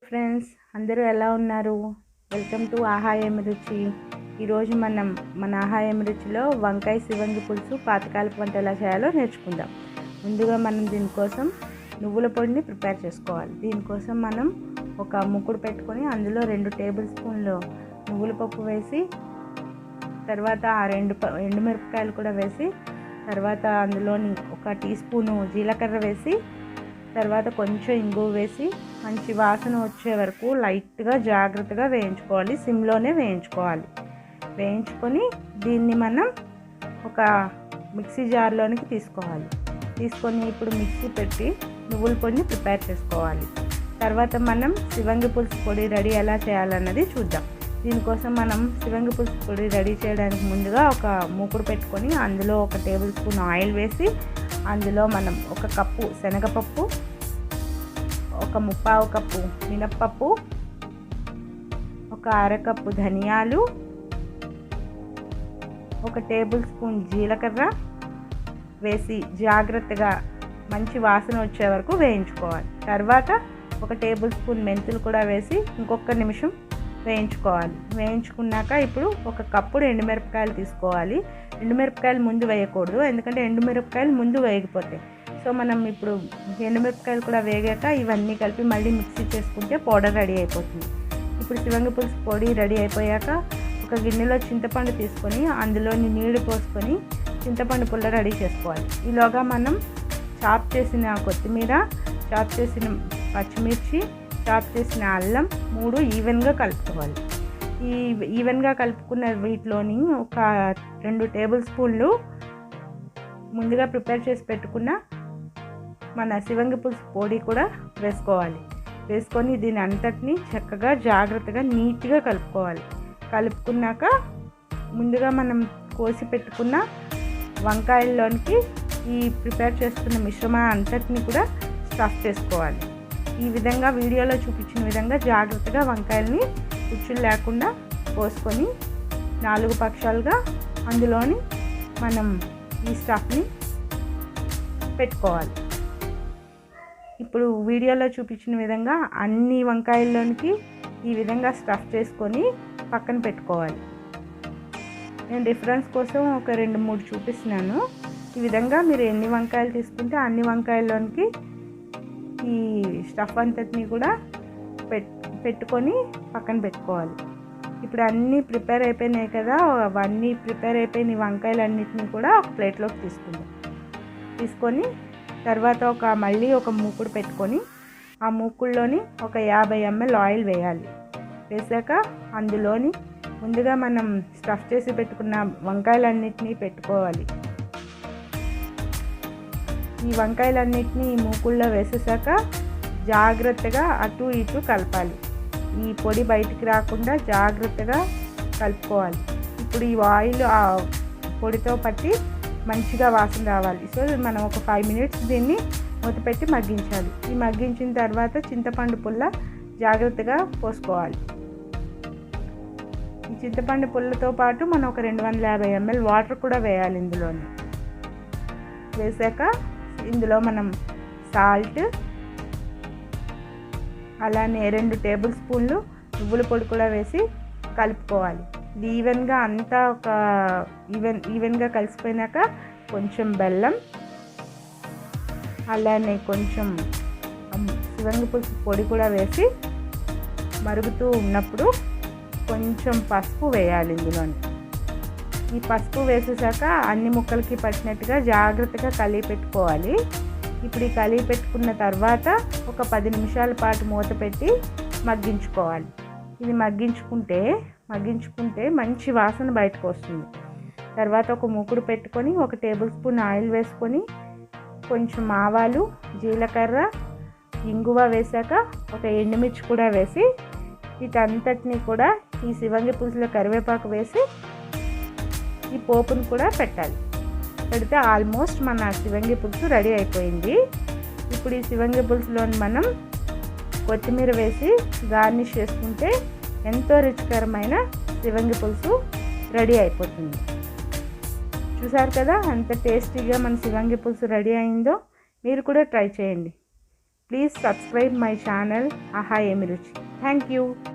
Friends అందరూ ఎలా ఉన్నారు? Welcome to Ahaemiruchi. ఈరోజు మన అహాఎమిరుచిలో వంకాయ శివంగి పులుసు పాతకాలపు వంట ఎలా చేయాలో నేర్చుకుందాం. ముందుగా మనం దీనికోసం నువ్వుల పొడిని ప్రిపేర్ చేసుకోవాలి. దీనికోసం మనం ఒక ముక్కుడు పెట్టుకొని అందులో 2 టేబుల్ స్పూన్లు నువ్వుల పప్పు వేసి, తర్వాత ఆ 2 ఎండుమిరపకాయలు కూడా వేసి, తర్వాత అందులోని 1 టీ స్పూను జీలకర్ర వేసి, తర్వాత కొంచెం ఇంగువ వేసి మంచి వాసన వచ్చే వరకు లైట్గా జాగ్రత్తగా వేయించుకోవాలి. సిమ్లోనే వేయించుకోవాలి. వేయించుకొని దీన్ని మనం ఒక మిక్సీ జార్లోనికి తీసుకొని ఇప్పుడు మిక్సీ పెట్టి నువ్వుల పొడిని ప్రిపేర్ చేసుకోవాలి. తర్వాత మనం శివంగి పులుసు పొడి రెడీ ఎలా చేయాలన్నది చూద్దాం. దీనికోసం మనం శివంగి పులుసు పొడి రెడీ చేయడానికి ముందుగా ఒక మూకుడు పెట్టుకొని అందులో 1 టేబుల్ స్పూన్ ఆయిల్ వేసి, అందులో మనం 1 కప్పు శనగపప్పు, 1/4 కప్పు మినప్పప్పు, 1/2 కప్పు ధనియాలు, 1 టేబుల్ స్పూన్ జీలకర్ర వేసి జాగ్రత్తగా మంచి వాసన వచ్చే వరకు వేయించుకోవాలి. తర్వాత 1 టేబుల్ స్పూన్ మెంతులు కూడా వేసి ఇంకొక నిమిషం వేయించుకోవాలి. వేయించుకున్నాక ఇప్పుడు 1 కప్పుడు ఎండుమిరపకాయలు తీసుకోవాలి. ఎండుమిరపకాయలు ముందు వేయకూడదు, ఎందుకంటే ఎండుమిరపకాయలు ముందు వేగిపోతాయి. సో మనం ఇప్పుడు ఎండుమిరపకాయలు కూడా వేగాక ఇవన్నీ కలిపి మళ్ళీ మిక్సీ చేసుకుంటే పౌడర్ రెడీ అయిపోతుంది. ఇప్పుడు శివంగి పులుసు పొడి రెడీ అయిపోయాక ఒక గిన్నెలో చింతపండు తీసుకొని అందులోని నీళ్లు పోసుకొని చింతపండు పుల్ల రెడీ చేసుకోవాలి. ఈలోగా మనం చాప్ చేసిన కొత్తిమీర, చాప్ చేసిన పచ్చిమిర్చి, చాప్ చేసిన అల్లం 3 ఈవెన్గా కలుపుకోవాలి. ఈ ఈవెన్గా కలుపుకున్న వీటిలోని ఒక 2 టేబుల్ స్పూన్లు ముందుగా ప్రిపేర్ చేసి పెట్టుకున్న మన శివంగి పులుసు పొడి కూడా వేసుకోవాలి. వేసుకొని దీని అంతటిని చక్కగా జాగ్రత్తగా నీట్గా కలుపుకోవాలి. కలుపుకున్నాక ముందుగా మనం కోసి పెట్టుకున్న వంకాయల్లోనికి ఈ ప్రిపేర్ చేసుకున్న మిశ్రమం అంతటిని కూడా స్టఫ్ చేసుకోవాలి. ఈ విధంగా వీడియోలో చూపించిన విధంగా జాగ్రత్తగా వంకాయల్ని పుచ్చులు లేకుండా పోసుకొని 4 పక్షాలుగా అందులోని మనం ఈ స్టఫ్ని పెట్టుకోవాలి. ఇప్పుడు వీడియోలో చూపించిన విధంగా అన్ని వంకాయల్లోనికి ఈ విధంగా స్టఫ్ చేసుకొని పక్కన పెట్టుకోవాలి. నేను రిఫరెన్స్ కోసం ఒక 2-3 చూపిస్తున్నాను. ఈ విధంగా మీరు ఎన్ని వంకాయలు తీసుకుంటే అన్ని వంకాయల్లోనికి ఈ స్టఫ్ అంతటిని కూడా పెట్టుకొని పక్కన పెట్టుకోవాలి. ఇప్పుడు అన్నీ ప్రిపేర్ అయిపోయినాయి కదా, అవన్నీ ప్రిపేర్ అయిపోయిన వంకాయలన్నిటిని కూడా ఒక ప్లేట్లోకి తీసుకొని తర్వాత మళ్ళీ ఒక మూకుడు పెట్టుకొని ఆ మూకుడులోని ఒక 50 ml ఆయిల్ వేయాలి. వేసాక అందులోని ముందుగా మనం స్టఫ్ చేసి పెట్టుకున్న వంకాయలన్నిటినీ పెట్టుకోవాలి. ఈ వంకాయలన్నిటినీ ఈ మూకుల్లో వేసేసాక జాగ్రత్తగా అటు ఇటు కలపాలి. ఈ పొడి బయటికి రాకుండా జాగ్రత్తగా కలుపుకోవాలి. ఇప్పుడు ఈ ఆయిల్ ఆ పొడితో పట్టి మంచిగా వాసన రావాలి. సో మనం ఒక 5 మినిట్స్ దీన్ని మూత పెట్టి మగ్గించాలి. ఈ మగ్గించిన తర్వాత చింతపండు పుల్ల జాగ్రత్తగా పోసుకోవాలి. ఈ చింతపండు పుల్లతో పాటు మనం ఒక 250 ml వాటర్ కూడా వేయాలి. ఇందులోని వేసాక ఇందులో మనం సాల్ట్, అలానే 2 టేబుల్ స్పూన్లు నువ్వుల పొడి కూడా వేసి కలుపుకోవాలి. ఇది ఈవెన్గా అంతా ఒక ఈవెన్గా కలిసిపోయినాక కొంచెం బెల్లం, అలానే కొంచెం శివంగి పులుసు పొడి కూడా వేసి మరుగుతూ ఉన్నప్పుడు కొంచెం పసుపు వేయాలి. ఇందులోని ఈ పసుపు వేసేసాక అన్ని ముక్కలకి పట్టినట్టుగా జాగ్రత్తగా కలిపి పెట్టుకోవాలి. ఇప్పుడు ఈ కలిపి పెట్టుకున్న తర్వాత ఒక 10 నిమిషాల పాటు మూత పెట్టి మగ్గించుకోవాలి. ఇది మగ్గించుకుంటే మంచి వాసన బయటకు వస్తుంది. తర్వాత ఒక మూకుడు పెట్టుకొని 1 టేబుల్ స్పూన్ ఆయిల్ వేసుకొని కొంచెం ఆవాలు, జీలకర్ర, ఇంగువ వేసాక ఒక ఎండుమిర్చి కూడా వేసి వీటంతటిని కూడా ఈ శివంగి పులుసులో కరివేపాకు వేసి ఈ పోపును కూడా పెడితే ఆల్మోస్ట్ మన శివంగి పులుసు రెడీ అయిపోయింది. ఇప్పుడు ఈ శివంగి పులుసులోని మనం కొత్తిమీర వేసి గార్నిష్ చేసుకుంటే ఎంతో రుచికరమైన శివంగి పులుసు రెడీ అయిపోతుంది. చూసారు కదా ఎంత టేస్టీగా మన శివంగి పులుసు రెడీ అయిందో. మీరు కూడా ట్రై చేయండి. ప్లీజ్ సబ్స్క్రైబ్ మై ఛానల్ ఆహాయమి రుచి. Thank you.